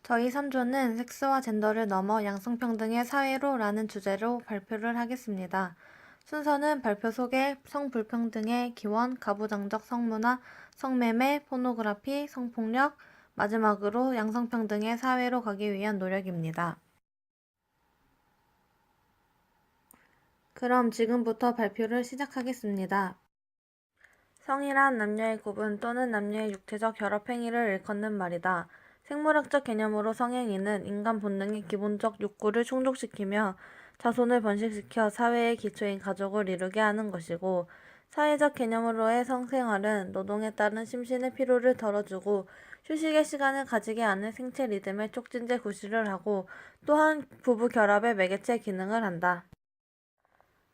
저희 3조는 섹스와 젠더를 넘어 양성평등의 사회로 라는 주제로 발표를 하겠습니다. 순서는 발표 소개, 성불평등의 기원, 가부장적 성문화, 성매매, 포노그라피, 성폭력, 마지막으로 양성평등의 사회로 가기 위한 노력입니다. 그럼 지금부터 발표를 시작하겠습니다. 성이란 남녀의 구분 또는 남녀의 육체적 결합행위를 일컫는 말이다. 생물학적 개념으로 성행위는 인간 본능의 기본적 욕구를 충족시키며 자손을 번식시켜 사회의 기초인 가족을 이루게 하는 것이고, 사회적 개념으로의 성생활은 노동에 따른 심신의 피로를 덜어주고 휴식의 시간을 가지게 하는 생체 리듬의 촉진제 구실을 하고, 또한 부부 결합의 매개체 기능을 한다.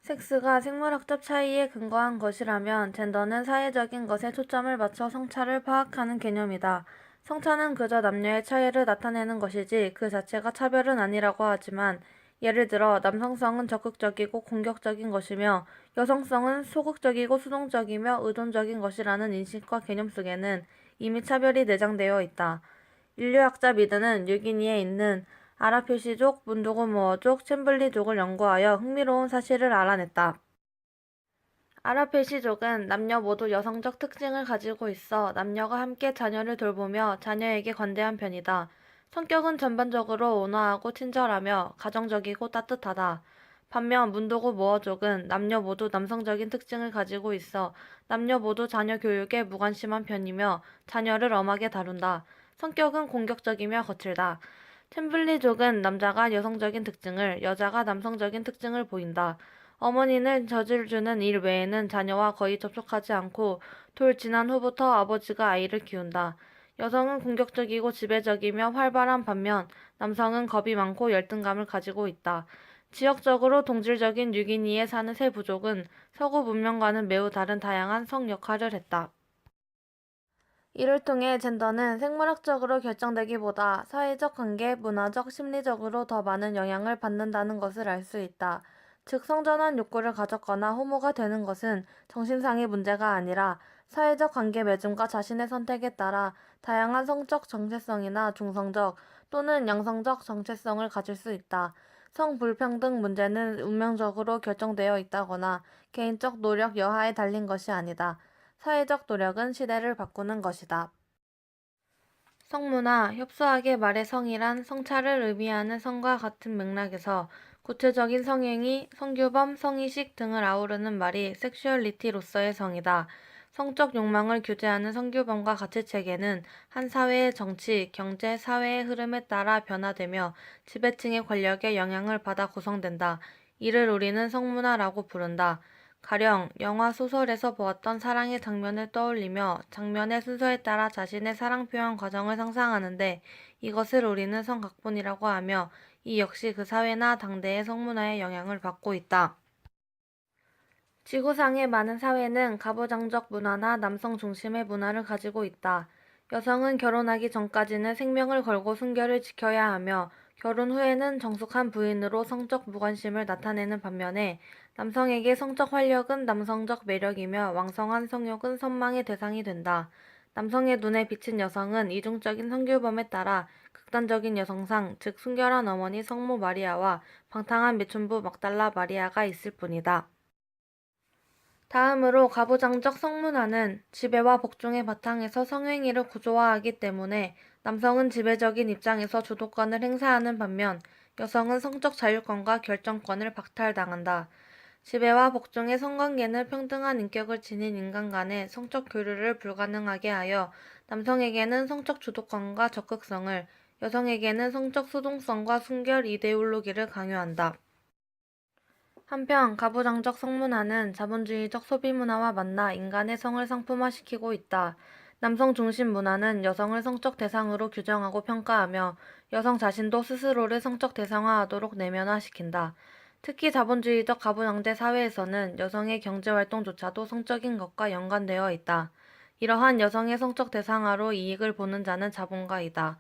섹스가 생물학적 차이에 근거한 것이라면 젠더는 사회적인 것에 초점을 맞춰 성차를 파악하는 개념이다. 성차는 그저 남녀의 차이를 나타내는 것이지 그 자체가 차별은 아니라고 하지만, 예를 들어 남성성은 적극적이고 공격적인 것이며 여성성은 소극적이고 수동적이며 의존적인 것이라는 인식과 개념 속에는 이미 차별이 내장되어 있다. 인류학자 미드는 뉴기니에 있는 아라페시족, 문두고모어족, 챔블리족을 연구하여 흥미로운 사실을 알아냈다. 아라페시족은 남녀 모두 여성적 특징을 가지고 있어 남녀가 함께 자녀를 돌보며 자녀에게 관대한 편이다. 성격은 전반적으로 온화하고 친절하며 가정적이고 따뜻하다. 반면 문두고모어족은 남녀 모두 남성적인 특징을 가지고 있어 남녀 모두 자녀 교육에 무관심한 편이며 자녀를 엄하게 다룬다. 성격은 공격적이며 거칠다. 챔블리족은 남자가 여성적인 특징을, 여자가 남성적인 특징을 보인다. 어머니는 젖을 주는 일 외에는 자녀와 거의 접촉하지 않고 돌 지난 후부터 아버지가 아이를 키운다. 여성은 공격적이고 지배적이며 활발한 반면 남성은 겁이 많고 열등감을 가지고 있다. 지역적으로 동질적인 뉴기니에 사는 세 부족은 서구 문명과는 매우 다른 다양한 성 역할을 했다. 이를 통해 젠더는 생물학적으로 결정되기보다 사회적 관계, 문화적, 심리적으로 더 많은 영향을 받는다는 것을 알 수 있다. 즉, 성전환 욕구를 가졌거나 호모가 되는 것은 정신상의 문제가 아니라 사회적 관계 맺음과 자신의 선택에 따라 다양한 성적 정체성이나 중성적 또는 양성적 정체성을 가질 수 있다. 성불평등 문제는 운명적으로 결정되어 있다거나 개인적 노력 여하에 달린 것이 아니다. 사회적 노력은 시대를 바꾸는 것이다. 성문화, 협소하게 말해 성이란 성차를 의미하는 성과 같은 맥락에서 구체적인 성행위, 성규범, 성의식 등을 아우르는 말이 섹슈얼리티로서의 성이다. 성적 욕망을 규제하는 성규범과 가치체계는 한 사회의 정치, 경제, 사회의 흐름에 따라 변화되며 지배층의 권력에 영향을 받아 구성된다. 이를 우리는 성문화라고 부른다. 가령 영화, 소설에서 보았던 사랑의 장면을 떠올리며 장면의 순서에 따라 자신의 사랑 표현 과정을 상상하는데, 이것을 우리는 성각본이라고 하며 이 역시 그 사회나 당대의 성문화에 영향을 받고 있다. 지구상의 많은 사회는 가부장적 문화나 남성 중심의 문화를 가지고 있다. 여성은 결혼하기 전까지는 생명을 걸고 순결을 지켜야 하며 결혼 후에는 정숙한 부인으로 성적 무관심을 나타내는 반면에, 남성에게 성적 활력은 남성적 매력이며 왕성한 성욕은 선망의 대상이 된다. 남성의 눈에 비친 여성은 이중적인 성규범에 따라 극단적인 여성상, 즉 순결한 어머니 성모 마리아와 방탕한 매춘부 막달라 마리아가 있을 뿐이다. 다음으로 가부장적 성문화는 지배와 복종의 바탕에서 성행위를 구조화하기 때문에 남성은 지배적인 입장에서 주도권을 행사하는 반면 여성은 성적 자율권과 결정권을 박탈당한다. 지배와 복종의 성관계는 평등한 인격을 지닌 인간 간의 성적 교류를 불가능하게 하여 남성에게는 성적 주도권과 적극성을, 여성에게는 성적 수동성과 순결 이데올로기를 강요한다. 한편 가부장적 성문화는 자본주의적 소비문화와 만나 인간의 성을 상품화시키고 있다. 남성 중심 문화는 여성을 성적 대상으로 규정하고 평가하며 여성 자신도 스스로를 성적 대상화하도록 내면화시킨다. 특히 자본주의적 가부장제 사회에서는 여성의 경제활동조차도 성적인 것과 연관되어 있다. 이러한 여성의 성적 대상화로 이익을 보는 자는 자본가이다.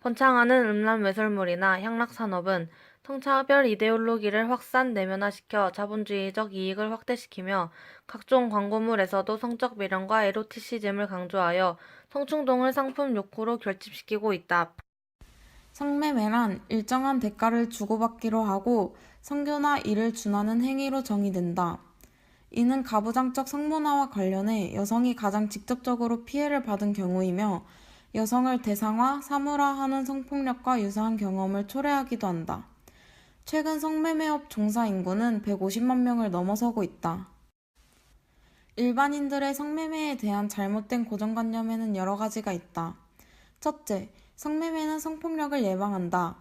번창하는 음란외설물이나 향락산업은 성차별 이데올로기를 확산 내면화시켜 자본주의적 이익을 확대시키며 각종 광고물에서도 성적 매력과 에로티시즘을 강조하여 성충동을 상품 욕구로 결집시키고 있다. 성매매란 일정한 대가를 주고받기로 하고 성교나 이를 준하는 행위로 정의된다. 이는 가부장적 성문화와 관련해 여성이 가장 직접적으로 피해를 받은 경우이며 여성을 대상화, 사물화하는 성폭력과 유사한 경험을 초래하기도 한다. 최근 성매매업 종사 인구는 150만 명을 넘어서고 있다. 일반인들의 성매매에 대한 잘못된 고정관념에는 여러 가지가 있다. 첫째, 성매매는 성폭력을 예방한다.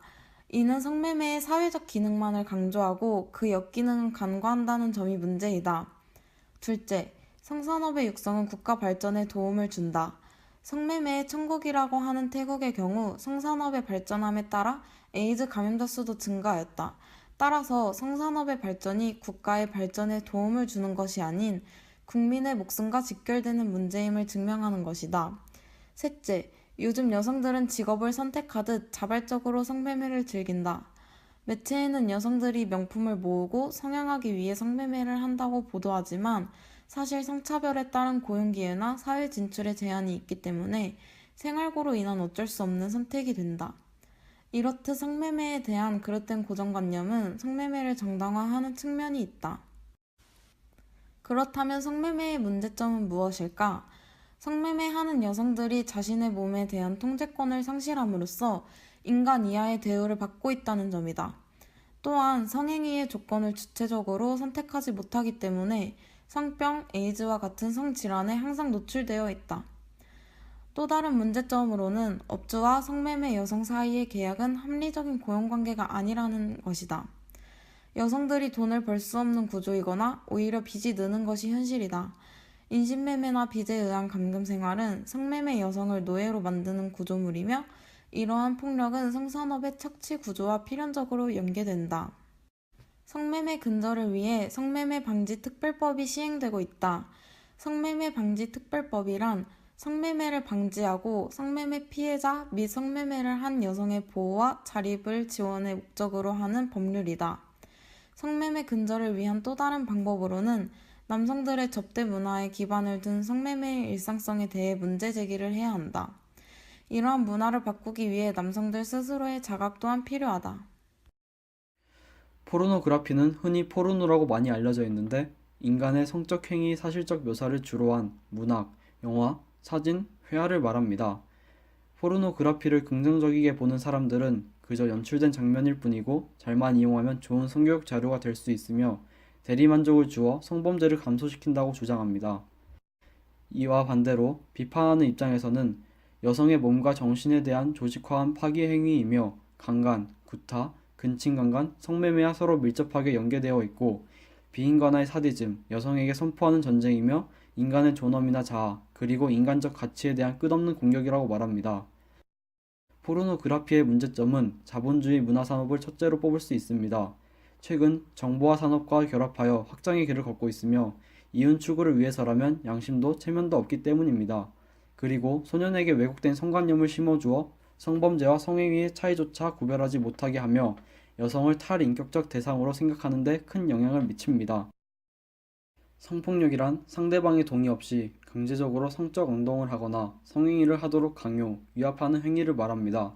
이는 성매매의 사회적 기능만을 강조하고 그 역기능은 간과한다는 점이 문제이다. 둘째, 성산업의 육성은 국가 발전에 도움을 준다. 성매매의 천국이라고 하는 태국의 경우 성산업의 발전함에 따라 에이즈 감염자 수도 증가하였다. 따라서 성산업의 발전이 국가의 발전에 도움을 주는 것이 아닌 국민의 목숨과 직결되는 문제임을 증명하는 것이다. 셋째, 요즘 여성들은 직업을 선택하듯 자발적으로 성매매를 즐긴다. 매체에는 여성들이 명품을 모으고 성형하기 위해 성매매를 한다고 보도하지만 사실 성차별에 따른 고용기회나 사회 진출에 제한이 있기 때문에 생활고로 인한 어쩔 수 없는 선택이 된다. 이렇듯 성매매에 대한 그릇된 고정관념은 성매매를 정당화하는 측면이 있다. 그렇다면 성매매의 문제점은 무엇일까? 성매매하는 여성들이 자신의 몸에 대한 통제권을 상실함으로써 인간 이하의 대우를 받고 있다는 점이다. 또한 성행위의 조건을 주체적으로 선택하지 못하기 때문에 성병, 에이즈와 같은 성질환에 항상 노출되어 있다. 또 다른 문제점으로는 업주와 성매매 여성 사이의 계약은 합리적인 고용관계가 아니라는 것이다. 여성들이 돈을 벌 수 없는 구조이거나 오히려 빚이 느는 것이 현실이다. 인신매매나 빚에 의한 감금 생활은 성매매 여성을 노예로 만드는 구조물이며 이러한 폭력은 성산업의 척치 구조와 필연적으로 연계된다. 성매매 근절을 위해 성매매 방지 특별법이 시행되고 있다. 성매매 방지 특별법이란 성매매를 방지하고 성매매 피해자 및 성매매를 한 여성의 보호와 자립을 지원의 목적으로 하는 법률이다. 성매매 근절을 위한 또 다른 방법으로는 남성들의 접대 문화에 기반을 둔 성매매의 일상성에 대해 문제 제기를 해야 한다. 이러한 문화를 바꾸기 위해 남성들 스스로의 자각 또한 필요하다. 포르노그라피는 흔히 포르노라고 많이 알려져 있는데 인간의 성적 행위 사실적 묘사를 주로 한 문학, 영화, 사진, 회화를 말합니다. 포르노그라피를 긍정적이게 보는 사람들은 그저 연출된 장면일 뿐이고 잘만 이용하면 좋은 성교육 자료가 될 수 있으며 대리만족을 주어 성범죄를 감소시킨다고 주장합니다. 이와 반대로 비판하는 입장에서는 여성의 몸과 정신에 대한 조직화한 파괴 행위이며 강간, 구타, 근친강간, 성매매와 서로 밀접하게 연계되어 있고 비인간화의 사디즘, 여성에게 선포하는 전쟁이며 인간의 존엄이나 자아, 그리고 인간적 가치에 대한 끝없는 공격이라고 말합니다. 포르노그라피의 문제점은 자본주의 문화산업을 첫째로 뽑을 수 있습니다. 최근 정보화 산업과 결합하여 확장의 길을 걷고 있으며 이윤 추구를 위해서라면 양심도 체면도 없기 때문입니다. 그리고 소년에게 왜곡된 성관념을 심어주어 성범죄와 성행위의 차이조차 구별하지 못하게 하며 여성을 탈인격적 대상으로 생각하는 데 큰 영향을 미칩니다. 성폭력이란 상대방의 동의 없이 강제적으로 성적 행동을 하거나 성행위를 하도록 강요, 위압하는 행위를 말합니다.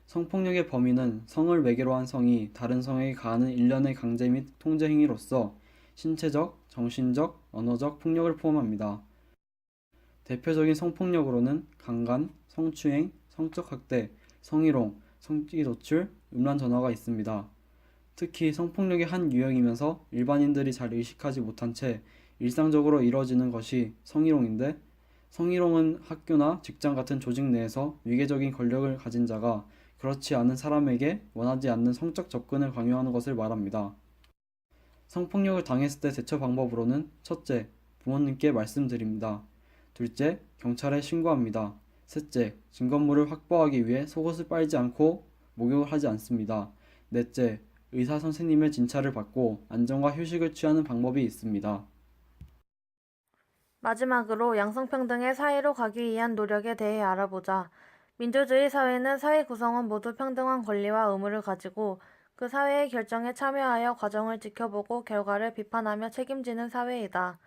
성폭력의 범위는 성을 매개로 한 성이 다른 성에게 가하는 일련의 강제 및 통제 행위로서 신체적, 정신적, 언어적 폭력을 포함합니다. 대표적인 성폭력으로는 강간, 성추행, 성적 학대, 성희롱, 성기 노출, 음란 전화가 있습니다. 특히 성폭력의 한 유형이면서 일반인들이 잘 의식하지 못한 채 일상적으로 이뤄지는 것이 성희롱인데, 성희롱은 학교나 직장 같은 조직 내에서 위계적인 권력을 가진 자가 그렇지 않은 사람에게 원하지 않는 성적 접근을 강요하는 것을 말합니다. 성폭력을 당했을 때 대처 방법으로는 첫째, 부모님께 말씀드립니다. 둘째, 경찰에 신고합니다. 셋째, 증거물을 확보하기 위해 속옷을 빨지 않고 목욕을 하지 않습니다. 넷째, 의사 선생님의 진찰을 받고 안정과 휴식을 취하는 방법이 있습니다. 마지막으로 양성평등의 사회로 가기 위한 노력에 대해 알아보자. 민주주의 사회는 사회 구성원 모두 평등한 권리와 의무를 가지고 그 사회의 결정에 참여하여 과정을 지켜보고 결과를 비판하며 책임지는 사회이다.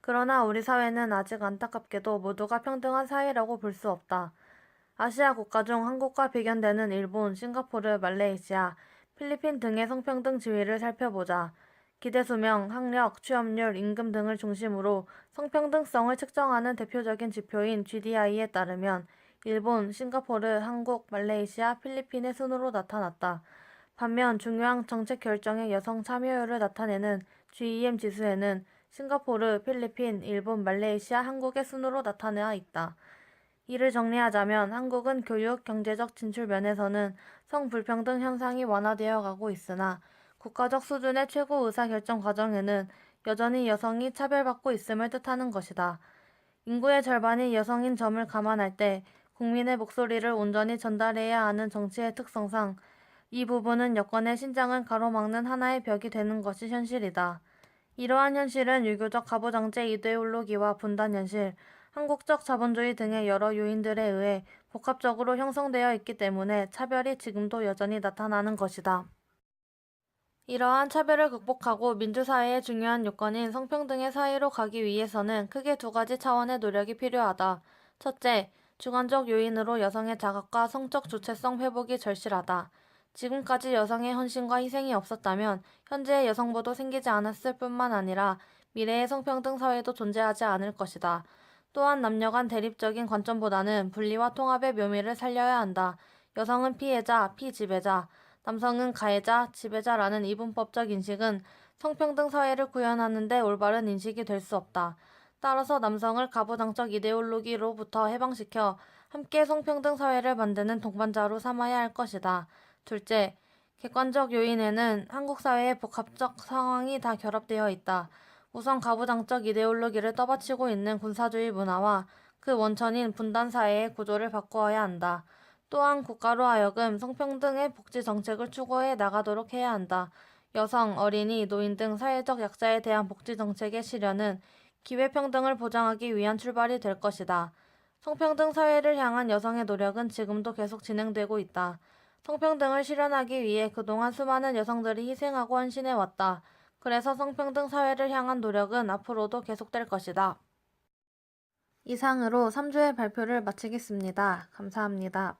그러나 우리 사회는 아직 안타깝게도 모두가 평등한 사회라고 볼 수 없다. 아시아 국가 중 한국과 비견되는 일본, 싱가포르, 말레이시아, 필리핀 등의 성평등 지위를 살펴보자. 기대 수명, 학력, 취업률, 임금 등을 중심으로 성평등성을 측정하는 대표적인 지표인 GDI에 따르면 일본, 싱가포르, 한국, 말레이시아, 필리핀의 순으로 나타났다. 반면 중요한 정책 결정의 여성 참여율을 나타내는 GEM 지수에는 싱가포르, 필리핀, 일본, 말레이시아, 한국의 순으로 나타나 있다. 이를 정리하자면 한국은 교육, 경제적 진출 면에서는 성불평등 현상이 완화되어 가고 있으나 국가적 수준의 최고 의사결정 과정에는 여전히 여성이 차별받고 있음을 뜻하는 것이다. 인구의 절반이 여성인 점을 감안할 때 국민의 목소리를 온전히 전달해야 하는 정치의 특성상 이 부분은 여권의 신장을 가로막는 하나의 벽이 되는 것이 현실이다. 이러한 현실은 유교적 가부장제 이데올로기와 분단 현실, 한국적 자본주의 등의 여러 요인들에 의해 복합적으로 형성되어 있기 때문에 차별이 지금도 여전히 나타나는 것이다. 이러한 차별을 극복하고 민주사회의 중요한 요건인 성평등의 사회로 가기 위해서는 크게 두 가지 차원의 노력이 필요하다. 첫째, 주관적 요인으로 여성의 자각과 성적 주체성 회복이 절실하다. 지금까지 여성의 헌신과 희생이 없었다면 현재의 여성부도 생기지 않았을 뿐만 아니라 미래의 성평등 사회도 존재하지 않을 것이다. 또한 남녀 간 대립적인 관점보다는 분리와 통합의 묘미를 살려야 한다. 여성은 피해자, 피지배자, 남성은 가해자, 지배자라는 이분법적 인식은 성평등 사회를 구현하는 데 올바른 인식이 될 수 없다. 따라서 남성을 가부장적 이데올로기로부터 해방시켜 함께 성평등 사회를 만드는 동반자로 삼아야 할 것이다. 둘째, 객관적 요인에는 한국 사회의 복합적 상황이 다 결합되어 있다. 우선 가부장적 이데올로기를 떠받치고 있는 군사주의 문화와 그 원천인 분단 사회의 구조를 바꾸어야 한다. 또한 국가로 하여금 성평등의 복지 정책을 추구해 나가도록 해야 한다. 여성, 어린이, 노인 등 사회적 약자에 대한 복지 정책의 실현은 기회평등을 보장하기 위한 출발이 될 것이다. 성평등 사회를 향한 여성의 노력은 지금도 계속 진행되고 있다. 성평등을 실현하기 위해 그동안 수많은 여성들이 희생하고 헌신해 왔다. 그래서 성평등 사회를 향한 노력은 앞으로도 계속될 것이다. 이상으로 3주의 발표를 마치겠습니다. 감사합니다.